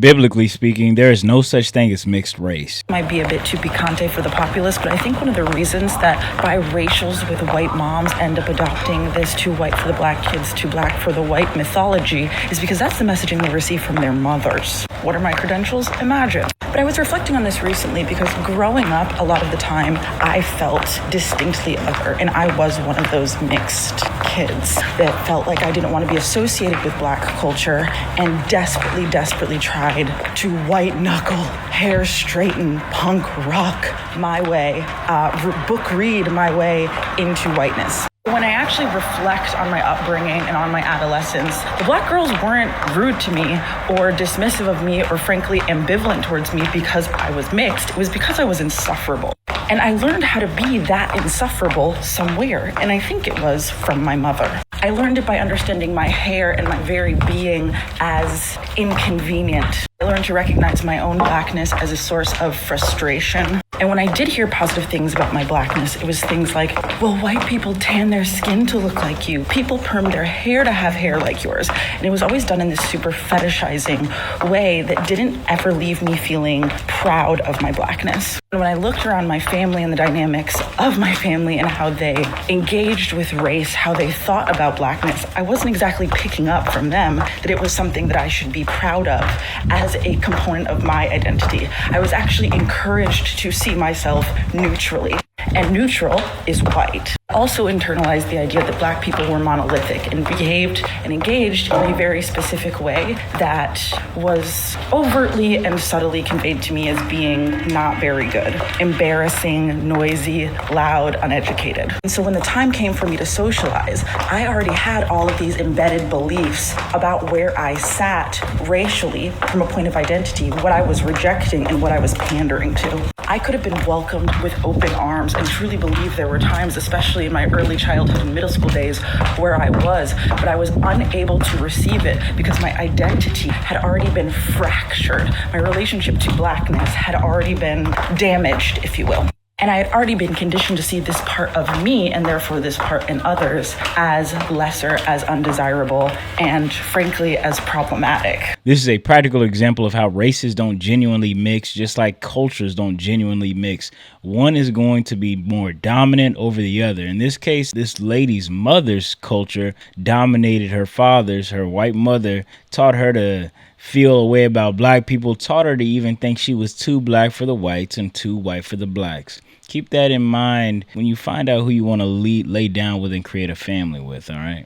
Biblically speaking, there is no such thing as mixed race. Might be a bit too picante for the populace, but I think one of the reasons that biracials with white moms end up adopting this too white for the black kids, too black for the white mythology is because that's the messaging they receive from their mothers. What are my credentials? Imagine. But I was reflecting on this recently because growing up, a lot of the time, I felt distinctly other, and I was one of those mixed kids that felt like I didn't want to be associated with black culture and desperately tried to white knuckle, hair straighten, punk rock my way, book read my way into whiteness. When I actually reflect on my upbringing and on my adolescence, the black girls weren't rude to me or dismissive of me or frankly ambivalent towards me because I was mixed. It was because I was insufferable. And I learned how to be that insufferable somewhere, and I think it was from my mother. I learned it by understanding my hair and my very being as inconvenient. I learned to recognize my own blackness as a source of frustration. And when I did hear positive things about my blackness, it was things like, well, white people tan their skin to look like you. People perm their hair to have hair like yours. And it was always done in this super fetishizing way that didn't ever leave me feeling proud of my blackness. And when I looked around my family and the dynamics of my family and how they engaged with race, how they thought about blackness, I wasn't exactly picking up from them that it was something that I should be proud of as a component of my identity. I was actually encouraged to see myself neutrally. And neutral is white. Also internalized the idea that black people were monolithic and behaved and engaged in a very specific way that was overtly and subtly conveyed to me as being not very good, embarrassing, noisy, loud, uneducated. And so when the time came for me to socialize, I already had all of these embedded beliefs about where I sat racially from a point of identity, what I was rejecting and what I was pandering to. I could have been welcomed with open arms and truly believe there were times, especially in my early childhood and middle school days, where I was, but I was unable to receive it because my identity had already been fractured. My relationship to blackness had already been damaged, if you will. And I had already been conditioned to see this part of me, and therefore this part in others, as lesser, as undesirable, and frankly, as problematic. This is a practical example of how races don't genuinely mix, just like cultures don't genuinely mix. One is going to be more dominant over the other. In this case, this lady's mother's culture dominated her father's. Her white mother taught her to feel a way about black people, taught her to even think she was too black for the whites and too white for the blacks. Keep that in mind when you find out who you want to lay down with and create a family with, all right?